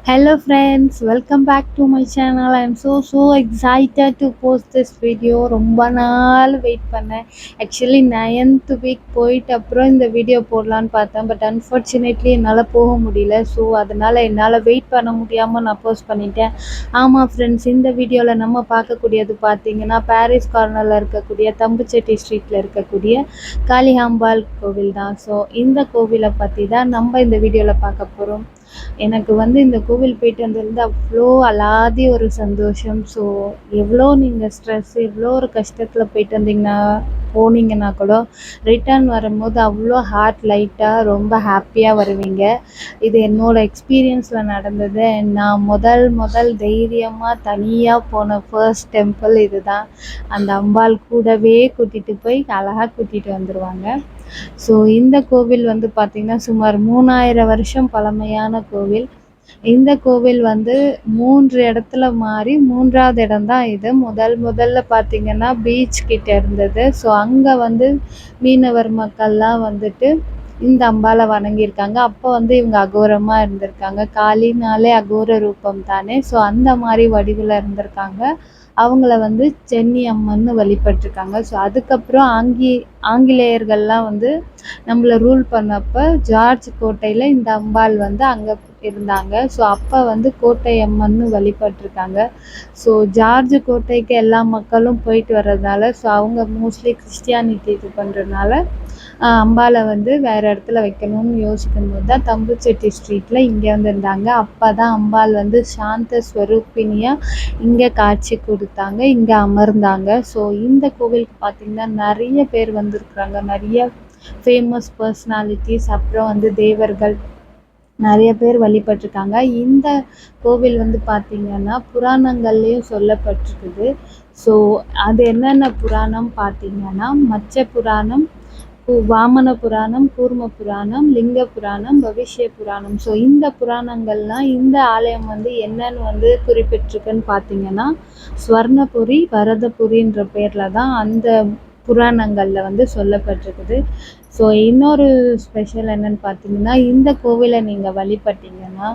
Hello friends, welcome back to my channel. I am so excited to post this video. ரொம்ப நாள் wait பண்ணேன். Actually 9th week போயிட்டு அப்புறம் இந்த video போடலான்னு பார்த்தேன். பட் அன்ஃபார்ச்சுனேட்லி என்னால் போக முடியல. ஸோ அதனால் என்னால் வெயிட் பண்ண முடியாமல் நான் போஸ்ட் பண்ணிட்டேன். ஆமாம் ஃப்ரெண்ட்ஸ், இந்த வீடியோவில் நம்ம பார்க்கக்கூடியது பார்த்தீங்கன்னா பாரிஸ் கார்னரில் இருக்கக்கூடிய தம்புச்செட்டி ஸ்ட்ரீட்டில் இருக்கக்கூடிய காளிகாம்பாள் கோவில் தான். ஸோ இந்த கோவிலை பற்றி தான் நம்ம இந்த வீடியோவில் பார்க்க போகிறோம். எனக்கு வந்து இந்த கோவில் போயிட்டு வந்திருந்து அவ்வளோ அலாதி ஒரு சந்தோஷம். ஸோ எவ்வளோ நீங்கள் ஸ்ட்ரெஸ் எவ்வளோ ஒரு கஷ்டத்தில் போனீங்கன்னா கூட ரிட்டர்ன் வரும்போது அவ்வளோ ஹார்ட் லைட்டாக ரொம்ப ஹாப்பியாக வருவீங்க. இது என்னோடய எக்ஸ்பீரியன்ஸில் நடந்தது. நான் முதல் தைரியமாக தனியாக போன ஃபர்ஸ்ட் டெம்பிள் இது தான். அந்த அம்பாள் கூடவே கூட்டிகிட்டு போய் அழகாக கூட்டிகிட்டு வந்துடுவாங்க. ஸோ இந்த கோவில் வந்து பார்த்திங்கன்னா சுமார் 3000 வருஷம் பழமையான கோவில். இந்த கோவில் வந்து 3 இடத்துல மாறி 3ஆவது இடம் தான் இது. முதல்ல பார்த்திங்கன்னா பீச் கிட்ட இருந்தது. ஸோ அங்கே வந்து மீனவர் மக்கள்லாம் வந்துட்டு இந்த அம்பாவை வணங்கியிருக்காங்க. அப்போ வந்து இவங்க அகோரமாக இருந்திருக்காங்க. காளினாலே அகோர ரூபம் தானே. ஸோ அந்த மாதிரி வடிவில் இருந்திருக்காங்க. அவங்கள வந்து சென்னி அம்மன்னு வழிபட்டிருக்காங்க. ஸோ அதுக்கப்புறம் ஆங்கிலேயர்கள்லாம் வந்து நம்மளை ரூல் பண்ணப்போ ஜார்ஜ் கோட்டையில் இந்த அம்பாள் வந்து அங்கே இருந்தாங்க. ஸோ அப்போ வந்து கோட்டை அம்மன்னு வழிபட்டிருக்காங்க. ஸோ ஜார்ஜ் கோட்டைக்கு எல்லா மக்களும் போயிட்டு வர்றதுனால ஸோ அவங்க மோஸ்ட்லி கிறிஸ்டியானிட்டி இது பண்ணுறதுனால அம்பாவை வந்து வேறு இடத்துல வைக்கணும்னு யோசிக்கும் போது தான் தம்புச்செட்டி ஸ்ட்ரீட்டில் இங்கே வந்திருந்தாங்க. அப்போ தான் அம்பாள் வந்து சாந்த ஸ்வரூபிணியாக இங்கே காட்சி கொடுத்தாங்க, இங்கே அமர்ந்தாங்க. ஸோ இந்த கோவிலுக்கு பார்த்திங்கன்னா நிறைய பேர் வந்திருக்குறாங்க. நிறைய ஃபேமஸ் பர்சனாலிட்டிஸ், அப்புறம் வந்து தேவர்கள் நிறைய பேர் வழிபட்டிருக்காங்க. இந்த கோவில் வந்து பார்த்திங்கன்னா புராணங்கள்லேயும் சொல்லப்பட்டிருக்குது. ஸோ அது என்னென்ன புராணம் பார்த்திங்கன்னா மச்ச புராணம், வாமன புராணம், கூர்ம புராணம், லிங்க புராணம், பவிஷ்ய புராணம். ஸோ இந்த புராணங்கள்லாம் இந்த ஆலயம் வந்து என்னன்னு வந்து குறிப்பிட்டிருக்குன்னு பார்த்தீங்கன்னா ஸ்வர்ணபுரி வரதபுரின்ற பேரில் தான் அந்த புராணங்களில் வந்து சொல்லப்பட்டிருக்குது. ஸோ இன்னொரு ஸ்பெஷல் என்னன்னு பார்த்தீங்கன்னா இந்த கோவிலை நீங்கள் வழிபட்டிங்கன்னா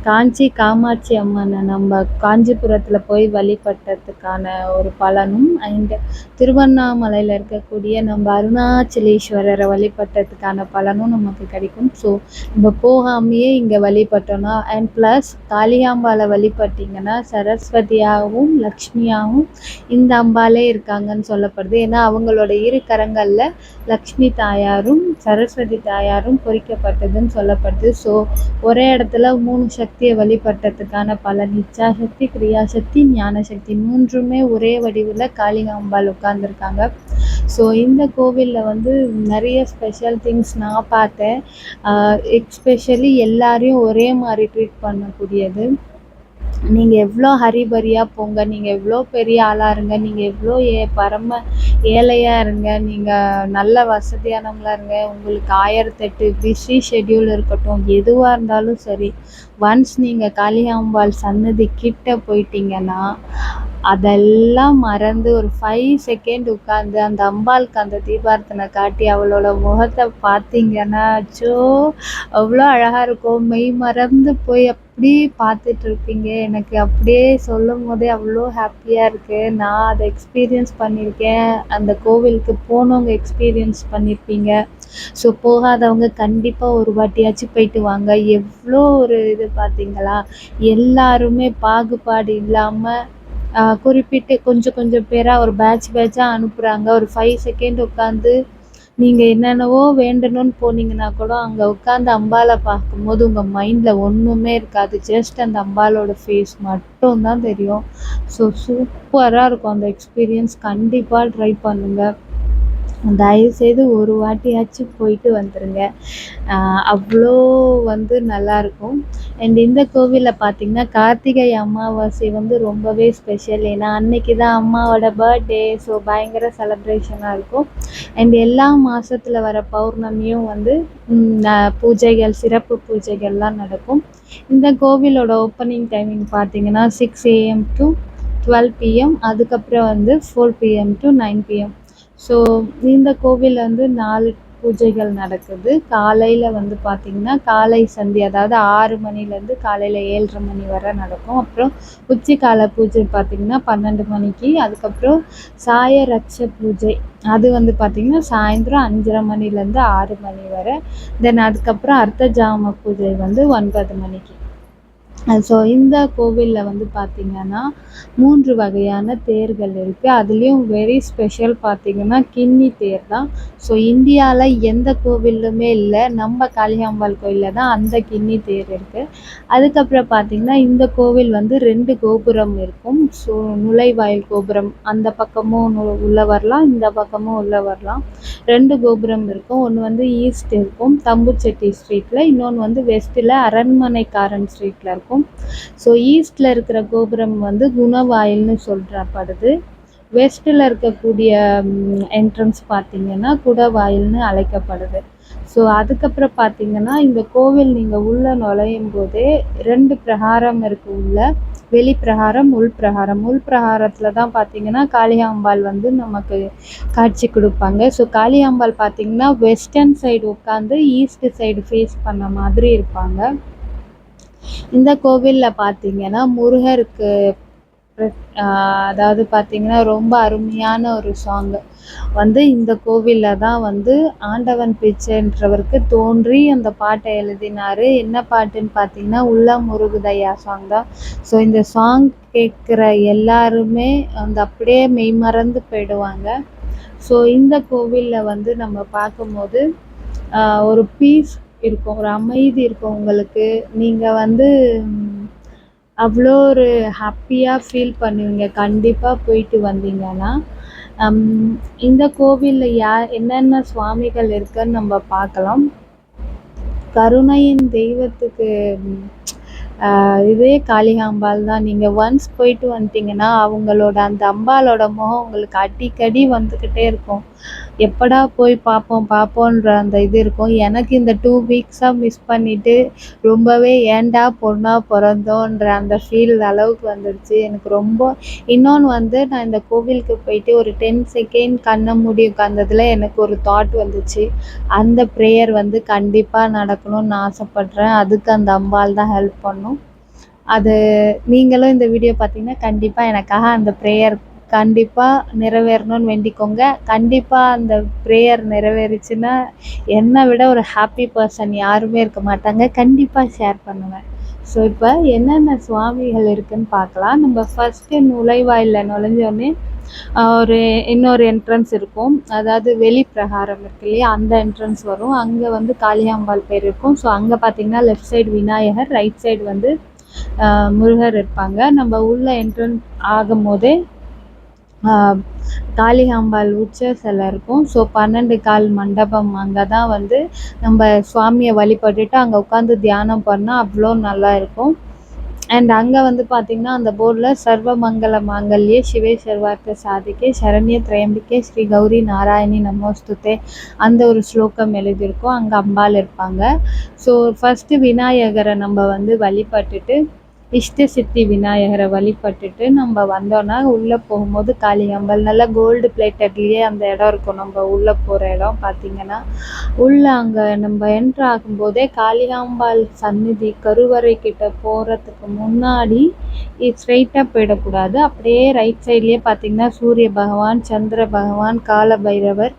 காஞ்சி காமாட்சி அம்மனை நம்ம காஞ்சிபுரத்தில் போய் வழிபட்டதுக்கான ஒரு பலனும், அண்ட் திருவண்ணாமலையில் இருக்கக்கூடிய நம்ம அருணாச்சலேஸ்வரரை வழிபட்டதுக்கான பலனும் நமக்கு கிடைக்கும். ஸோ நம்ம போகாமையே இங்கே வழிபட்டோன்னா அண்ட் ப்ளஸ் காளிகாம்பாளை வழிபட்டிங்கன்னா சரஸ்வதியாகவும் லக்ஷ்மியாகவும் இந்த அம்பாலே இருக்காங்கன்னு சொல்லப்படுது. ஏன்னா அவங்களோட இரு கரங்களில் லக்ஷ்மி தாயாரும் சரஸ்வதி தாயாரும் பொறிக்கப்பட்டதுன்னு சொல்லப்படுது. ஸோ ஒரே இடத்துல 3 சக்தியை வழிபட்டதுக்கான பலன் இச்சாசக்தி, கிரியாசக்தி, ஞானசக்தி 3மே ஒரே வடிவில் காளிகாம்பாள் உட்கார்ந்துருக்காங்க. ஸோ இந்த கோவிலில் வந்து நிறைய ஸ்பெஷல் திங்ஸ் நான் பார்த்தேன். எஸ்பெஷலி எல்லாரையும் ஒரே மாதிரி ட்ரீட் பண்ணக்கூடியது. நீங்கள் எவ்வளோ ஹரிபரியாக போங்க, நீங்கள் எவ்வளோ பெரிய ஆளாக இருங்க, நீங்கள் எவ்வளோ பரம ஏழையாக இருங்க, நீங்கள் நல்ல வசதியானவங்களாக இருங்க, உங்களுக்கு 1008 பிஸி ஷெட்யூல் இருக்கட்டும், எதுவாக இருந்தாலும் சரி, ஒன்ஸ் நீங்கள் காளிகாம்பாள் சன்னதி கிட்ட போயிட்டீங்கன்னா அதெல்லாம் மறந்து ஒரு 5 செகண்ட் உட்காந்து அந்த அம்பாளுக்கு அந்த தீபார்த்தனை காட்டி அவளோட முகத்தை பார்த்தீங்கன்னா அவ்வளோ அழகாக இருக்கும். மெய் மறந்து போய் அப்படி பார்த்துட்டு இருப்பீங்க. எனக்கு அப்படியே சொல்லும் போதே அவ்வளோ ஹாப்பியாக இருக்குது. நான் அதை எக்ஸ்பீரியன்ஸ் பண்ணியிருக்கேன். அந்த கோவிலுக்கு போனவங்க எக்ஸ்பீரியன்ஸ் பண்ணியிருப்பீங்க. ஸோ போகாதவங்க கண்டிப்பாக ஒரு வாட்டியாச்சும் போயிட்டு வாங்க. எவ்வளோ ஒரு இது பார்த்தீங்களா, எல்லாருமே பாகுபாடு இல்லாமல் குறிப்பிட்டு கொஞ்சம் பேராக ஒரு பேட்சாக அனுப்புகிறாங்க. ஒரு 5 செகண்ட் உட்காந்து நீங்கள் என்னென்னவோ வேண்டணும்னு போனீங்கன்னா கூட அங்கே உட்காந்து அம்பாவை பார்க்கும்போது உங்கள் மைண்டில் ஒன்றுமே இருக்காது. ஜஸ்ட் அந்த அம்பாளோட ஃபேஸ் மட்டும்தான் தெரியும். ஸோ சூப்பராக இருக்கும் அந்த எக்ஸ்பீரியன்ஸ். கண்டிப்பாக ட்ரை பண்ணுங்கள். தயவுசெய்து ஒரு வாட்டியாச்சும் போயிட்டு வந்துடுங்க. அவ்வளோ வந்து நல்லாயிருக்கும். அண்ட் இந்த கோவிலில் பார்த்திங்கன்னா கார்த்திகை அமாவாசை வந்து ரொம்பவே ஸ்பெஷல். ஏன்னா அன்னைக்கு தான் அம்மாவோட பர்த்டே. ஸோ பயங்கர செலப்ரேஷனாக இருக்கும். அண்ட் எல்லா மாதத்தில் வர பௌர்ணமியும் வந்து பூஜைகள், சிறப்பு பூஜைகள்லாம் நடக்கும். இந்த கோவிலோட ஓப்பனிங் டைமிங் பார்த்திங்கன்னா 6 AM to 12 PM, அதுக்கப்புறம் வந்து 4 PM to 9 PM. ஸோ இந்த கோவில் வந்து பூஜைகள் நடக்குது. காலையில் வந்து பார்த்திங்கன்னா காலை சந்தி, அதாவது 6 மணிலேருந்து காலையில் 7:30 மணி வரை நடக்கும். அப்புறம் உச்சிக்கால பூஜை பார்த்திங்கன்னா 12 மணிக்கு. அதுக்கப்புறம் சாய ரட்ச பூஜை அது வந்து பார்த்திங்கன்னா சாயந்தரம் 5:30 மணிலேருந்து 6 மணி வரை. தென் அதுக்கப்புறம் அர்த்த ஜாம பூஜை வந்து 9 மணிக்கு. ஸோ இந்த கோவிலில் வந்து பார்த்திங்கன்னா 3 வகையான தேர்கள் இருக்குது. அதுலேயும் வெரி ஸ்பெஷல் பார்த்திங்கன்னா கிண்ணி தேர் தான். ஸோ இந்தியாவில் எந்த கோவிலுமே இல்லை, நம்ம காளிகாம்பாள் கோயிலில் தான் அந்த கிண்ணி தேர் இருக்குது. அதுக்கப்புறம் பார்த்திங்கன்னா இந்த கோவில் வந்து 2 கோபுரம் இருக்கும். ஸோ நுழைவாயில் கோபுரம் அந்த பக்கமும் உள்ளே வரலாம், இந்த பக்கமும் உள்ளே வரலாம். 2 கோபுரம் இருக்கும். ஒன்று வந்து ஈஸ்ட் இருக்கும் தம்புச்செட்டி ஸ்ட்ரீட்டில், இன்னொன்று வந்து வெஸ்ட்டில் அரண்மனைக்காரன் ஸ்ட்ரீட்டில் இருக்கும். ஸோ ஈஸ்டில் இருக்கிற கோபுரம் வந்து குணவாயில்னு சொல்கிறப்படுது. வெஸ்ட்டில் இருக்கக்கூடிய என்ட்ரன்ஸ் பார்த்திங்கன்னா குடவாயில்னு அழைக்கப்படுது. ஸோ அதுக்கப்புறம் பார்த்திங்கன்னா இந்த கோவில் நீங்கள் உள்ளே நுழையும் போதே 2 பிரகாரம் இருக்குது. உள்ள வெளி பிரகாரம், உள் பிரகாரம். உள் பிரகாரத்தில் தான் பார்த்திங்கன்னா காளிகாம்பாள் வந்து நமக்கு காட்சி கொடுப்பாங்க. ஸோ காளிகாம்பாள் பார்த்திங்கன்னா வெஸ்டர்ன் சைடு உட்காந்து ஈஸ்ட் சைடு ஃபேஸ் பண்ண மாதிரி இருப்பாங்க. இந்த கோவிலில் பார்த்திங்கன்னா முருகருக்கு அதாவது பார்த்திங்கன்னா ரொம்ப அருமையான ஒரு சாங்கு வந்து இந்த கோவிலில் தான் வந்து ஆண்டவன் பிச்சைன்றவருக்கு தோன்றி அந்த பாட்டை எழுதினார். என்ன பாட்டுன்னு பார்த்திங்கன்னா உள்ளம் முருகுதையா சாங் தான். ஸோ இந்த சாங் கேட்குற எல்லாருமே வந்து அப்படியே மெய்மறந்து போயிடுவாங்க. ஸோ இந்த கோவிலில் வந்து நம்ம பார்க்கும்போது ஒரு பீஸ் இருக்கும், ஒரு அமைதி இருக்கும் உங்களுக்கு. நீங்கள் வந்து அவ்வளோ ஒரு ஹாப்பியாக ஃபீல் பண்ணுவீங்க கண்டிப்பாக போயிட்டு வந்தீங்கன்னா. இந்த கோவிலில் என்னென்ன சுவாமிகள் இருக்குன்னு நம்ம பார்க்கலாம். கருணையின் தெய்வத்துக்கு இதே காளிகாம்பாள் தான். நீங்கள் ஒன்ஸ் போயிட்டு வந்துட்டிங்கன்னா அவங்களோட அந்த அம்பாலோட முகம் உங்களுக்கு அடிக்கடி வந்துக்கிட்டே இருக்கும். எப்படா போய் பார்ப்போன்ற அந்த இது இருக்கும். எனக்கு இந்த 2 வீக்ஸாக மிஸ் பண்ணிவிட்டு ரொம்பவே ஏன்டா பொண்ணாக பிறந்தோன்ற அந்த ஃபீல் அளவுக்கு வந்துடுச்சு எனக்கு ரொம்ப. இன்னொன்று வந்து நான் இந்த கோவிலுக்கு போயிட்டு ஒரு 10 செகண்ட் கண்ணை மூடி உட்காந்ததில் எனக்கு ஒரு தாட் வந்துச்சு. அந்த ப்ரேயர் வந்து கண்டிப்பாக நடக்கணும்னு ஆசைப்பட்றேன். அதுக்கு அந்த அம்பாள் தான் ஹெல்ப் பண்ணும். அது நீங்களும் இந்த வீடியோ பார்த்தீங்கன்னா கண்டிப்பாக எனக்காக அந்த ப்ரேயர் கண்டிப்பாக நிறைவேறணும்னு வேண்டிக்கோங்க. கண்டிப்பாக அந்த ப்ரேயர் நிறைவேறிச்சுன்னா என்னை விட ஒரு ஹாப்பி பர்சன் யாருமே இருக்க மாட்டாங்க. கண்டிப்பாக ஷேர் பண்ணுவேன். ஸோ இப்போ என்னென்ன சுவாமிகள் இருக்குதுன்னு பார்க்கலாம். நம்ம ஃபஸ்ட்டு நுழைவாயிலில் நுழைஞ்சோடனே இன்னொரு என்ட்ரன்ஸ் இருக்கும். அதாவது வெளி பிரகாரம் இருக்கு இல்லையா, அந்த என்ட்ரன்ஸ் வரும். அங்கே வந்து காளிகாம்பாள் பேர் இருக்கும். ஸோ அங்கே பார்த்திங்கன்னா left side Vinayagar, right side வந்து முருகர் இருப்பாங்க. நம்ம உள்ள என்ட்ரன்ஸ் ஆகும்போதே காளிகாம்பாள் உச்ச சிலை இருக்கும். ஸோ 12 கால் மண்டபம் அங்கே தான் வந்து நம்ம சுவாமியை வழிபட்டுட்டு அங்கே உட்காந்து தியானம் பண்ணால் அவ்வளோ நல்லா இருக்கும். அண்ட் அங்கே வந்து பார்த்திங்கன்னா அந்த போர்டில் சர்வ மங்கள மாங்கல்யே சிவே சர்வார்த்த சாதிக்கே சரண்ய திரையம்பிக்கே ஸ்ரீ கௌரி நாராயணி நமோஸ்துதே அந்த ஒரு ஸ்லோகம் எழுதியிருக்கும். அங்கே அம்பாள் இருப்பாங்க. ஸோ ஃபஸ்ட்டு விநாயகரை நம்ம வந்து வழிபட்டுட்டு இஷ்ட சித்தி விநாயகரை வழிபட்டுட்டு நம்ம வந்தோன்னா உள்ளே போகும்போது காளிகாம்பாள் நல்லா கோல்டு பிளேட்டட்லேயே அந்த இடம் இருக்கும். நம்ம உள்ளே போகிற இடம் பார்த்திங்கன்னா உள்ளே அங்கே நம்ம என்ட்ரு ஆகும்போதே காளிகாம்பாள் சந்நிதி கருவறை கிட்ட போகிறதுக்கு முன்னாடி ஸ்ட்ரைட்டாக போயிடக்கூடாது. அப்படியே ரைட் சைட்லேயே பார்த்திங்கன்னா சூரிய பகவான், சந்திர பகவான், கால பைரவர்,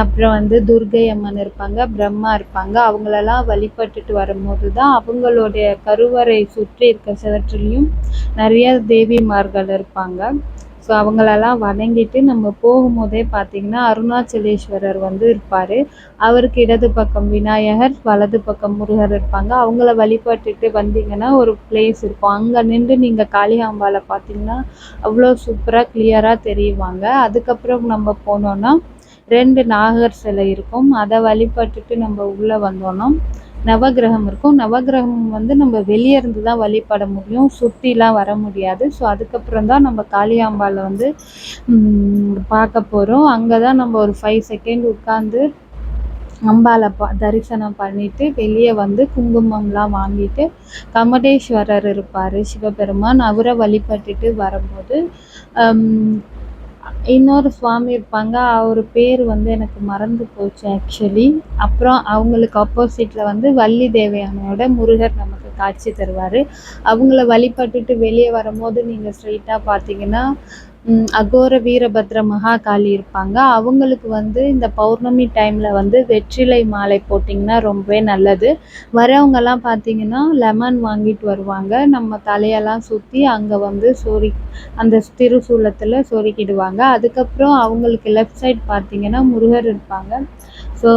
அப்புறம் வந்து துர்கை அம்மன் இருப்பாங்க, பிரம்மா இருப்பாங்க. அவங்களெல்லாம் வழிபட்டுட்டு வரும்போது தான் அவங்களுடைய கருவறை சுற்றி இருக்க சுவற்றிலையும் நிறைய தேவிமார்கள் இருப்பாங்க. ஸோ அவங்களெல்லாம் வணங்கிட்டு நம்ம போகும்போதே பார்த்திங்கன்னா அருணாச்சலேஸ்வரர் வந்து இருப்பார். அவருக்கு இடது பக்கம் விநாயகர், வலது பக்கம் முருகர் இருப்பாங்க. அவங்கள வழிபட்டுட்டு வந்தீங்கன்னா ஒரு பிளேஸ் இருக்கும். அங்கே நின்று நீங்கள் காளிகாம்பாளை பார்த்திங்கன்னா அவ்வளோ சூப்பராக கிளியராக தெரியுவாங்க. அதுக்கப்புறம் நம்ம போனோன்னா 2 நாகர் சிலை இருக்கும். அதை வழிபட்டுட்டு நம்ம உள்ளே வந்தோன்னா நவகிரகம் இருக்கும். நவகிரகம் வந்து நம்ம வெளியே இருந்து தான் வழிபட முடியும், சுற்றிலாம் வர முடியாது. ஸோ அதுக்கப்புறம் தான் நம்ம காளிகாம்பாளை வந்து பார்க்க போகிறோம். அங்கே தான் நம்ம ஒரு 5 செகண்ட் உட்காந்து அம்பாளை தரிசனம் பண்ணிவிட்டு வெளியே வந்து குங்குமம்லாம் வாங்கிட்டு கமடேஸ்வரர் இருப்பார் சிவபெருமான், அவரை வழிபட்டுட்டு வரும்போது இன்னொரு சுவாமி இருப்பாங்க. அவர் பேர் வந்து எனக்கு மறந்து போச்சு ஆக்சுவலி. அப்புறம் அவங்களுக்கு ஆப்போசிட்ல வந்து வள்ளி தேவயானையோட முருகர் நமக்கு காட்சி தருவார். அவங்கள வழிபட்டுட்டு வெளியே வரும்போது நீங்கள் ஸ்ட்ரெயிட்டாக பார்த்தீங்கன்னா அகோர வீரபத்ர மகாகாளி இருப்பாங்க. அவங்களுக்கு வந்து இந்த பௌர்ணமி டைமில் வந்து வெற்றிலை மாலை போட்டிங்கன்னா ரொம்பவே நல்லது. வரவங்கெல்லாம் பார்த்தீங்கன்னா லெமன் வாங்கிட்டு வருவாங்க. நம்ம தலையெல்லாம் சுற்றி அங்கே வந்து அந்த திருசூலத்தில் சொருகிடுவாங்க. அதுக்கப்புறம் அவங்களுக்கு லெஃப்ட் சைட் பார்த்தீங்கன்னா முருகர் இருப்பாங்க. ஸோ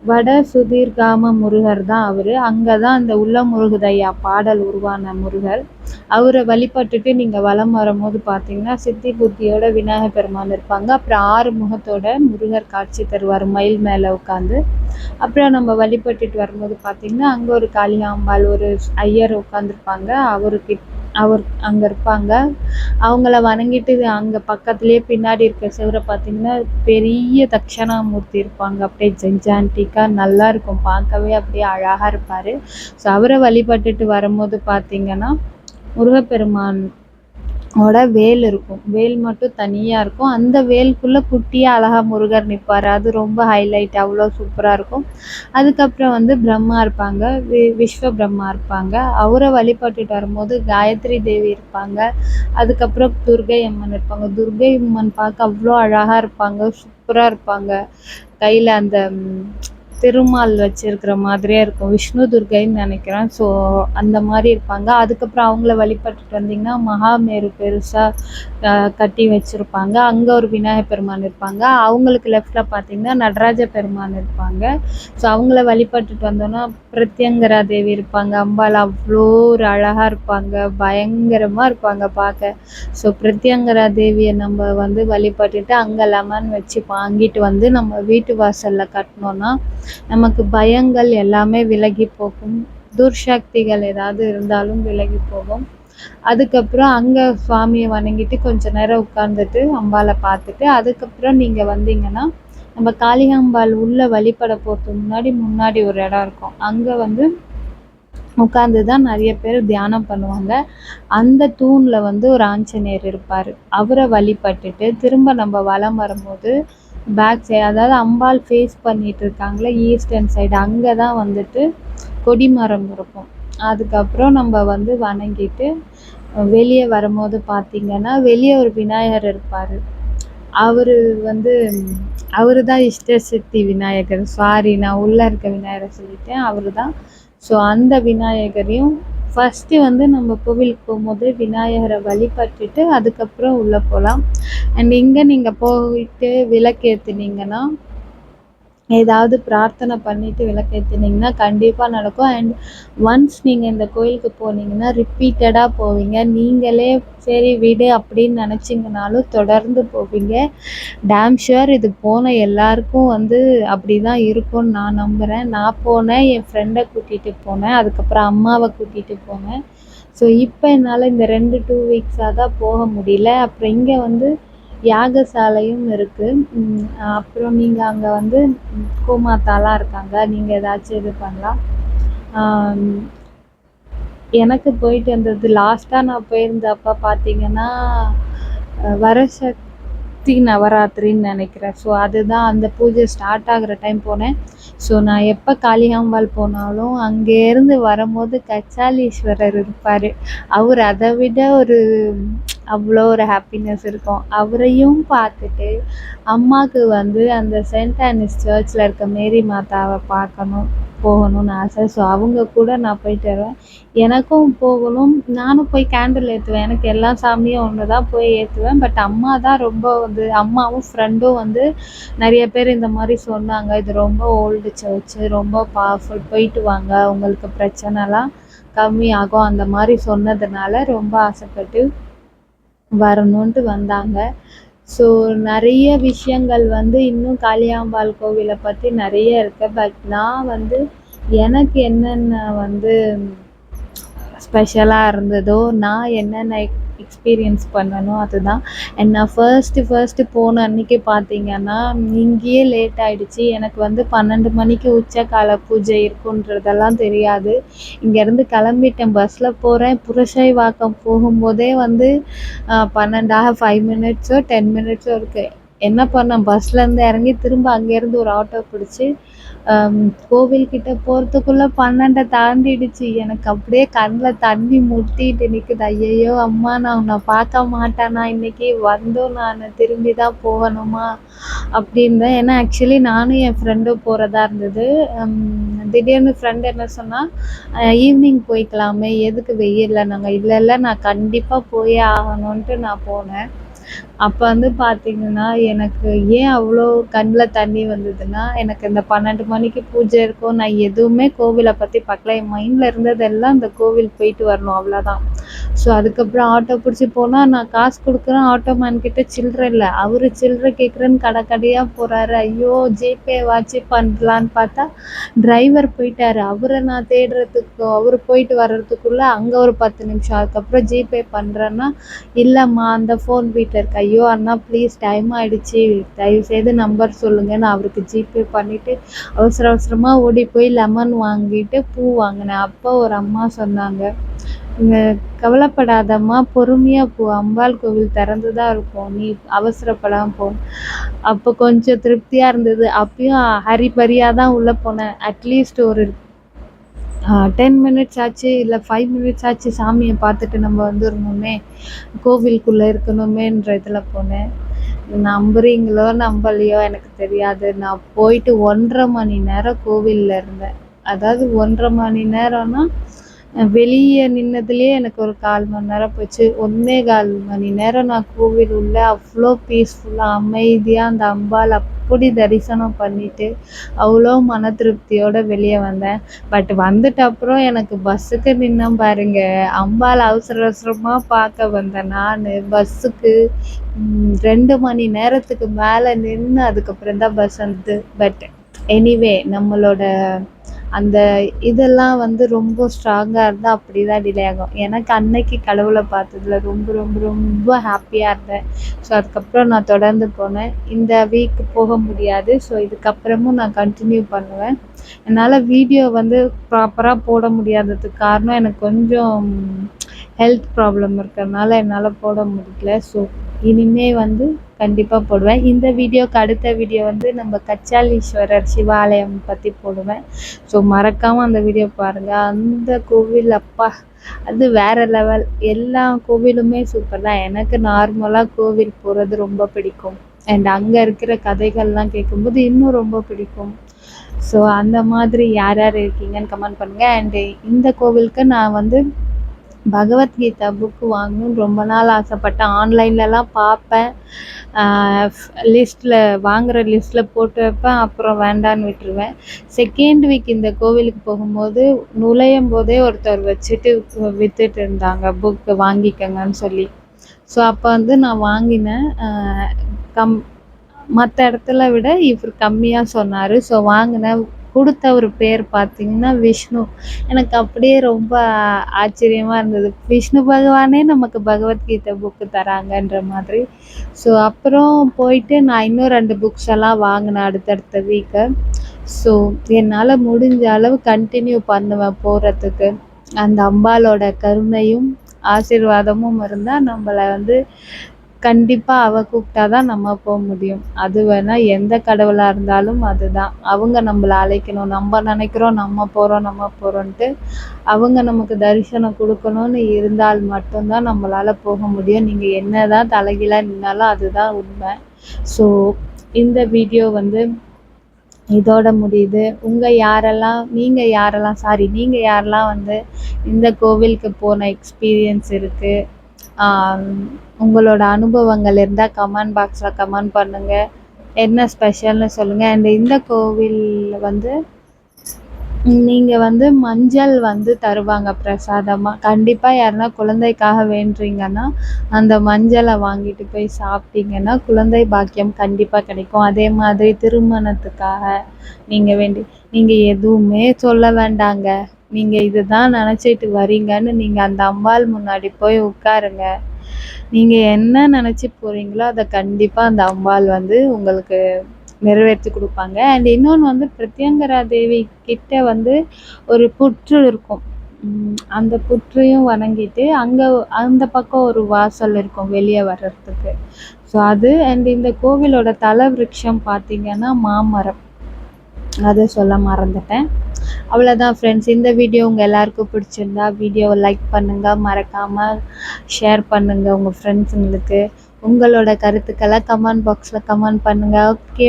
வட சுதீர்காம முருகர் தான் அவர். அங்கே தான் அந்த உள்ள முருகுதையா பாடல் உருவான முருகர். அவரை வழிபட்டுட்டு நீங்கள் வலம் வரும்போது பார்த்தீங்கன்னா சித்தி புத்தியோட விநாயகர் பெருமான் இருப்பாங்க. அப்புறம் 6 முகத்தோட முருகர் காட்சி தருவார் மயில் மேலே உட்காந்து. அப்புறம் நம்ம வழிபட்டுட்டு வரும்போது பார்த்தீங்கன்னா அங்கே ஒரு காளிகாம்பாள் ஒரு ஐயர் உட்காந்துருப்பாங்க. அவர் அங்கே இருப்பாங்க. அவங்கள வணங்கிட்டு அங்கே பக்கத்துலேயே பின்னாடி இருக்க சிவரை பார்த்தீங்கன்னா பெரிய தட்சணாமூர்த்தி இருப்பாங்க. அப்படியே ஜென்ஜான்டிக்காக நல்லா இருக்கும், பார்க்கவே அப்படியே அழகாக இருப்பார். ஸோ அவரை வழிபட்டுட்டு வரும்போது பார்த்தீங்கன்னா முருகப்பெருமான் வேல் இருக்கும். வேல் மட்டும் தனியாக இருக்கும். அந்த வேலுக்குள்ளே குட்டியாக அழகா முருகர் நிற்பார். அது ரொம்ப ஹைலைட், அவ்வளோ சூப்பராக இருக்கும். அதுக்கப்புறம் வந்து பிரம்மா இருப்பாங்க, விஸ்வ பிரம்மா இருப்பாங்க. அவரை வழிபட்டுட்டு வரும்போது காயத்ரி தேவி இருப்பாங்க. அதுக்கப்புறம் துர்கை அம்மன் இருப்பாங்க. துர்கை அம்மன் பார்க்க அவ்வளோ அழகாக இருப்பாங்க, சூப்பராக இருப்பாங்க. கையில் அந்த திருமால் வச்சிருக்கிற மாதிரியே இருக்கும். விஷ்ணு துர்கைன்னு நினைக்கிறேன். ஸோ அந்த மாதிரி இருப்பாங்க. அதுக்கப்புறம் அவங்கள வழிபட்டுட்டு வந்தீங்கன்னா மகாமேரு பெருசாக கட்டி வச்சுருப்பாங்க. அங்கே ஒரு விநாயகர் பெருமான் இருப்பாங்க. அவங்களுக்கு லெஃப்டில் பார்த்தீங்கன்னா நடராஜ பெருமான் இருப்பாங்க. ஸோ அவங்கள வழிபட்டுட்டு வந்தோன்னா பிரத்யங்கரா தேவி இருப்பாங்க. அம்பாள் அவ்வளோ ஒரு அழகாக இருப்பாங்க, பயங்கரமாக இருப்பாங்க பார்க்க. ஸோ பிரத்யங்கரா தேவியை நம்ம வந்து வழிபட்டுட்டு அங்கே லெமன் வச்சு வாங்கிட்டு வந்து நம்ம வீட்டு வாசலில் கட்டினோன்னா நமக்கு பயங்கள் எல்லாமே விலகி போகும். துர்சக்திகள் ஏதாவது இருந்தாலும் விலகி போகும். அதுக்கப்புறம் அங்கே சுவாமியை வணங்கிட்டு கொஞ்ச நேரம் உட்கார்ந்துட்டு அம்பாளை பார்த்துட்டு அதுக்கப்புறம் நீங்கள் வந்தீங்கன்னா நம்ம காளிகாம்பாள் உள்ள வழிபட போகிறதுக்கு முன்னாடி ஒரு இடம் இருக்கும். அங்கே வந்து உட்காந்து தான் நிறைய பேர் தியானம் பண்ணுவாங்க. அந்த தூணில் வந்து ஒரு ஆஞ்சநேயர் இருப்பார். அவரை வழிபட்டுட்டு திரும்ப நம்ம வலம் வரும்போது பேக் சைடு, அதாவது அம்பாள் ஃபேஸ் பண்ணிட்டு இருக்காங்களே ஈஸ்டர்ன் சைடு, அங்கே தான் வந்துட்டு கொடிமரம் இருக்கும். அதுக்கப்புறம் நம்ம வந்து வணங்கிட்டு வெளியே வரும்போது பார்த்திங்கன்னா வெளியே ஒரு விநாயகர் இருப்பார். அவர் வந்து அவர் தான் இஷ்ட சித்தி விநாயகர். சாரி, நான் உள்ளே இருக்க விநாயகரை சொல்லிட்டேன், அவர் தான். ஸோ அந்த விநாயகரையும் ஃபஸ்ட்டு வந்து நம்ம கோவிலுக்கு போகும்போது விநாயகரை வழிபட்டுட்டு அதுக்கப்புறம் உள்ளே போகலாம். அண்ட் இங்கே நீங்கள் போயிட்டு விளக்கேற்றுனீங்கன்னா ஏதாவது பிரார்த்தனை பண்ணிவிட்டு விளக்கேற்றினீங்கன்னா கண்டிப்பாக நடக்கும். அண்ட் ஒன்ஸ் நீங்கள் இந்த கோயிலுக்கு போனீங்கன்னா ரிப்பீட்டடாக போவீங்க. நீங்களே சரி விடு அப்படின்னு நினச்சிங்கனாலும் தொடர்ந்து போவீங்க. டேம் ஷுர் இது போன எல்லாருக்கும் வந்து அப்படி தான் இருக்கும்னு நான் நம்புகிறேன். நான் போனேன், என் ஃப்ரெண்டை கூட்டிகிட்டு போனேன், அதுக்கப்புறம் அம்மாவை கூட்டிகிட்டு போனேன். ஸோ இப்போ என்னால் இந்த 2 வீக்ஸாக தான் போக முடியல. அப்புறம் இங்கே வந்து யாகசாலையும் இருக்குது. அப்புறம் நீங்கள் அங்கே வந்து கோமாதாலாம் இருக்காங்க, நீங்கள் ஏதாச்சும் இது பண்ணலாம். எனக்கு போயிட்டு வந்தது லாஸ்ட்டாக நான் போயிருந்தப்போ பார்த்தீங்கன்னா வரசக்தி நவராத்திரின்னு நினைக்கிறேன். ஸோ அதுதான் அந்த பூஜை ஸ்டார்ட் ஆகிற டைம் போனேன். ஸோ நான் எப்போ காளிகாம்பாள் போனாலும் அங்கேருந்து வரும்போது கச்சாலீஸ்வரர் இருப்பார். அவர் அதை விட அவ்வளோ ஒரு ஹாப்பினஸ் இருக்கும். அவரையும் பார்த்துட்டு அம்மாவுக்கு வந்து அந்த செயின்ட் ஆனிஸ் சர்ச்சில் இருக்க மேரி மாதாவை போகணும்னு ஆசை. ஸோ அவங்க கூட நான் போயிட்டு வருவேன். எனக்கும் போகணும், நானும் போய் கேண்டில் ஏற்றுவேன். எனக்கு எல்லா சாமியும் ஒன்று தான் போய் ஏற்றுவேன். பட் அம்மா தான் ரொம்ப வந்து அம்மாவும் ஃப்ரெண்டும் வந்து நிறைய பேர் இந்த மாதிரி சொன்னாங்க, இது ரொம்ப ஓல்டு சர்ச்சு, ரொம்ப பவர்ஃபுல், போயிட்டு வாங்க உங்களுக்கு பிரச்சனைலாம் கம்மியாகும், அந்த மாதிரி சொன்னதுனால ரொம்ப ஆசைப்பட்டு வரணுன்ட்டு வந்தாங்க. ஸோ நிறைய விஷயங்கள் வந்து இன்னும் காளிகாம்பாள் கோவிலை பற்றி நிறைய இருக்குது. பட் நான் வந்து எனக்கு என்னென்ன வந்து ஸ்பெஷலாக இருந்ததோ, நான் என்னென்ன எக்ஸ்பீரியன்ஸ் பண்ணணும். அதுதான். அண்ட் நான் ஃபர்ஸ்ட்டு போன அன்றைக்கி பார்த்தீங்கன்னா இங்கேயே லேட் ஆகிடுச்சு. எனக்கு வந்து 12 மணிக்கு உச்சக்கால பூஜை இருக்குன்றதெல்லாம் தெரியாது. இங்கேருந்து கிளம்பிட்டேன், பஸ்ஸில் போகிறேன். புரசைவாக்கம் போகும்போதே வந்து 12 5 மினிட்ஸோ 10 மினிட்ஸோ இருக்குது. என்ன பண்ணேன், பஸ்லேருந்து இறங்கி திரும்ப அங்கேருந்து ஒரு ஆட்டோ பிடிச்சி கோவில்கிட்ட போகிறதுக்குள்ளே 12 தாண்டிடுச்சு. எனக்கு அப்படியே கண்ணில் தண்ணி முட்டிட்டு நிற்குது. ஐயையோ அம்மா, நான் உன்னை பார்க்க மாட்டேனா இன்றைக்கி, வந்தும் நான் திரும்பி தான் போகணுமா அப்படின்னு. ஏன்னா ஆக்சுவலி நானும் என் ஃப்ரெண்டும் போகிறதா இருந்தது. திடீர்னு ஃப்ரெண்டு என்ன சொன்னால், ஈவினிங் போய்க்கலாமே, எதுக்கு வெயிலில்? நாங்கள் இல்லை நான் கண்டிப்பாக போயே ஆகணுன்ட்டு நான் போனேன். அப்போ வந்து பார்த்திங்கன்னா எனக்கு ஏன் அவ்வளோ கண்ணில் தண்ணி வந்ததுன்னா, எனக்கு இந்த 12 மணிக்கு பூஜை இருக்கும். நான் எதுவுமே கோவிலை பற்றி பார்க்கல. என் மைண்டில் இருந்ததெல்லாம் இந்த கோவில் போயிட்டு வரணும், அவ்வளோதான். ஸோ அதுக்கப்புறம் ஆட்டோ பிடிச்சி போனால் நான் காசு கொடுக்குறேன். ஆட்டோ மேன்கிட்ட சில்லறை இல்லை. அவர் சில்லறை கேட்குறேன்னு கடையாக போகிறாரு. ஐயோ, ஜிபே வாட்சி பண்ணலான்னு பார்த்தா டிரைவர் போயிட்டார். அவரை நான் தேடுறதுக்கு, அவர் போயிட்டு வர்றதுக்குள்ளே அங்கே ஒரு 10 நிமிஷம். அதுக்கப்புறம் ஜிபே பண்ணுறேன்னா, இல்லைம்மா அந்த ஃபோன் வீட்டில் இருக்கு. ஐயோ அண்ணா ப்ளீஸ், டைம் ஆகிடுச்சி, தயவுசெய்து நம்பர் சொல்லுங்கள். நான் அவருக்கு ஜிபே பண்ணிவிட்டு அவசரமாக ஓடி போய் லெமன் வாங்கிட்டு பூ வாங்கினேன். அப்போ ஒரு அம்மா சொன்னாங்க, கவலைப்படாதம்மா, பொறுமையாக போ, அம்பாள் கோவில் திறந்து தான் இருக்கும், நீ அவசரப்படாமல் போ. அப்போ கொஞ்சம் திருப்தியாக இருந்தது. அப்பயும் ஹரிபரியாக தான் உள்ளே போனேன். அட்லீஸ்ட் ஒரு 10 மினிட்ஸ் ஆச்சு, இல்லை 5 மினிட்ஸ் ஆச்சு, சாமியை பார்த்துட்டு நம்ம வந்துடணுமே, கோவிலுக்குள்ளே இருக்கணுமேன்ற இதில் போனேன். நம்புறீங்களோ நம்பலையோ எனக்கு தெரியாது, நான் போயிட்டு 1.5 மணி நேரம் கோவிலில் இருந்தேன். அதாவது 1.5 மணி நேரம்னா வெளியே நின்னதுலேயே எனக்கு ஒரு 1/4 மணி நேரம் போச்சு. 1.25 மணி நேரம் நான் கோவில் உள்ள அவ்வளோ பீஸ்ஃபுல்லாக அமைதியாக அந்த அம்பாள் அப்படி தரிசனம் பண்ணிவிட்டு அவ்வளோ மன திருப்தியோடு வெளியே வந்தேன். பட் வந்துட்டு அப்புறம் எனக்கு பஸ்ஸுக்கு நின்னேன் பாருங்க, அம்பாள் அவசரமாக பார்க்க வந்தேன் நான். பஸ்ஸுக்கு 2 மணி நேரத்துக்கு மேலே நின்று அதுக்கப்புறம் தான் பஸ் வந்தது. பட் எனிவே, நம்மளோட அந்த இதெல்லாம் வந்து ரொம்ப ஸ்ட்ராங்காக இருந்தால் அப்படி தான் டிலே ஆகும். எனக்கு அன்னைக்கு கடவுளை பார்த்ததுல ரொம்ப ரொம்ப ரொம்ப ஹாப்பியாக இருந்தேன். ஸோ அதுக்கப்புறம் நான் தொடர்ந்து போனேன். இந்த வீக் போக முடியாது. ஸோ இதுக்கப்புறமும் நான் கண்டினியூ பண்ணுவேன். என்னால் வீடியோ வந்து ப்ராப்பராக போட முடியாததுக்கு காரணம் எனக்கு கொஞ்சம் ஹெல்த் ப்ராப்ளம் இருக்கிறதுனால என்னால் போட முடியல. ஸோ இனிமே வந்து கண்டிப்பாக போடுவேன். இந்த வீடியோக்கு அடுத்த வீடியோ வந்து நம்ம கச்சாலீஸ்வரர் சிவாலயம் பற்றி போடுவேன். ஸோ மறக்காமல் அந்த வீடியோ பாருங்கள். அந்த கோவில் அப்பா, அது வேறு லெவல். எல்லா கோவிலுமே சூப்பர் தான். எனக்கு நார்மலாக கோவில் போகிறது ரொம்ப பிடிக்கும். அண்ட் அங்கே இருக்கிற கதைகள்லாம் கேட்கும்போது இன்னும் ரொம்ப பிடிக்கும். ஸோ அந்த மாதிரி யார் யார் இருக்கீங்கன்னு கமெண்ட் பண்ணுங்கள். அண்டு இந்த கோவிலுக்கு நான் வந்து பகவத்கீதா புக்கு வாங்கணும்னு ரொம்ப நாள் ஆசைப்பட்டேன். ஆன்லைன்லலாம் பார்ப்பேன், லிஸ்ட்டில் வாங்குகிற லிஸ்ட்டில் போட்டு வைப்பேன், அப்புறம் வேண்டான்னு விட்டுருவேன். செகண்ட் வீக் இந்த கோவிலுக்கு போகும்போது நுழையும் போதே ஒருத்தர் வச்சுட்டு விற்றுட்டு இருந்தாங்க, புக்கு வாங்கிக்கங்கன்னு சொல்லி. ஸோ அப்போ வந்து நான் வாங்கினேன். மற்ற இடத்துல விட இவர் கம்மியாக சொன்னார். ஸோ வாங்கினேன். கொடுத்த ஒரு பேர் பார்த்திங்கன்னா விஷ்ணு. எனக்கு அப்படியே ரொம்ப ஆச்சரியமாக இருந்தது. விஷ்ணு பகவானே நமக்கு பகவத்கீதை புக்கு தராங்கன்ற மாதிரி. ஸோ அப்புறம் போயிட்டு நான் இன்னும் 2 புக்ஸ் எல்லாம் வாங்கினேன் அடுத்தடுத்த வீக்கு. ஸோ என்னால் முடிஞ்ச அளவு கண்டினியூ பண்ணுவேன் போகிறதுக்கு. அந்த அம்பாளோட கருணையும் ஆசீர்வாதமும் இருந்தால் நம்மளை வந்து கண்டிப்பாக அவள் கூப்பிட்டா தான் நம்ம போக முடியும். அது வேணால் எந்த கடவுளாக இருந்தாலும் அதுதான். அவங்க நம்மளை அழைக்கணும். நம்ம நினைக்கிறோம் நம்ம போகிறோன்ட்டு, அவங்க நமக்கு தரிசனம் கொடுக்கணும்னு இருந்தால் மட்டும்தான் நம்மளால் போக முடியும். நீங்கள் என்ன தான் தலைகீழாக நின்னாலும் அதுதான் உண்மை. ஸோ இந்த வீடியோ வந்து இதோட முடியுது. நீங்கள் யாரெல்லாம் வந்து இந்த கோவிலுக்கு போன எக்ஸ்பீரியன்ஸ் இருக்குது, உங்களோட அனுபவங்கள் இருந்தால் கமெண்ட் பாக்ஸில் கமெண்ட் பண்ணுங்கள். என்ன ஸ்பெஷல்னு சொல்லுங்கள். அண்ட் இந்த கோவிலில் வந்து நீங்கள் வந்து மஞ்சள் வந்து தருவாங்க பிரசாதமாக. கண்டிப்பாக யாருன்னா குழந்தைக்காக வேண்டுறீங்கன்னா அந்த மஞ்சளை வாங்கிட்டு போய் சாப்பிட்டீங்கன்னா குழந்தை பாக்கியம் கண்டிப்பாக கிடைக்கும். அதே மாதிரி திருமணத்துக்காக நீங்கள் எதுவுமே சொல்ல வேண்டாங்க. நீங்கள் இதுதான் நினச்சிட்டு வரீங்கன்னு நீங்கள் அந்த அம்பாள் முன்னாடி போய் உட்காருங்க. நீங்கள் என்ன நினச்சி போகிறீங்களோ அதை கண்டிப்பாக அந்த அம்பாள் வந்து உங்களுக்கு நிறைவேற்றி கொடுப்பாங்க. அண்ட் இன்னொன்று வந்து பிரத்யங்கரா தேவி கிட்ட வந்து ஒரு புற்று இருக்கும். அந்த புற்றையும் வணங்கிட்டு அங்கே அந்த பக்கம் ஒரு வாசல் இருக்கும் வெளியே வர்றதுக்கு. ஸோ அது அண்ட் இந்த கோவிலோட தல விருட்சம் பார்த்தீங்கன்னா மாமரம். அதை சொல்ல மறந்துட்டேன். அவ்வளோதான் ஃப்ரெண்ட்ஸ். இந்த வீடியோ உங்கள் எல்லாருக்கும் பிடிச்சிருந்தா வீடியோவை லைக் பண்ணுங்கள், மறக்காமல் ஷேர் பண்ணுங்கள் உங்கள் ஃப்ரெண்ட்ஸுங்களுக்கு. உங்களோட கருத்துக்களை கமெண்ட் பாக்ஸில் கமெண்ட் பண்ணுங்கள். ஓகே,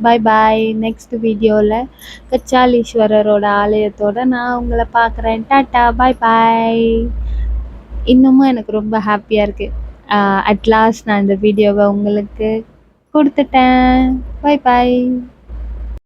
பாய் பாய். நெக்ஸ்ட் வீடியோவில் கச்சாலீஸ்வரரோட ஆலயத்தோடு நான் உங்களை பார்க்குறேன். டாட்டா, பாய் பாய். இன்னமும் எனக்கு ரொம்ப ஹாப்பியாக இருக்குது. அட்லாஸ்ட் நான் இந்த வீடியோவை உங்களுக்கு கொடுத்துட்டேன். பாய் பாய்.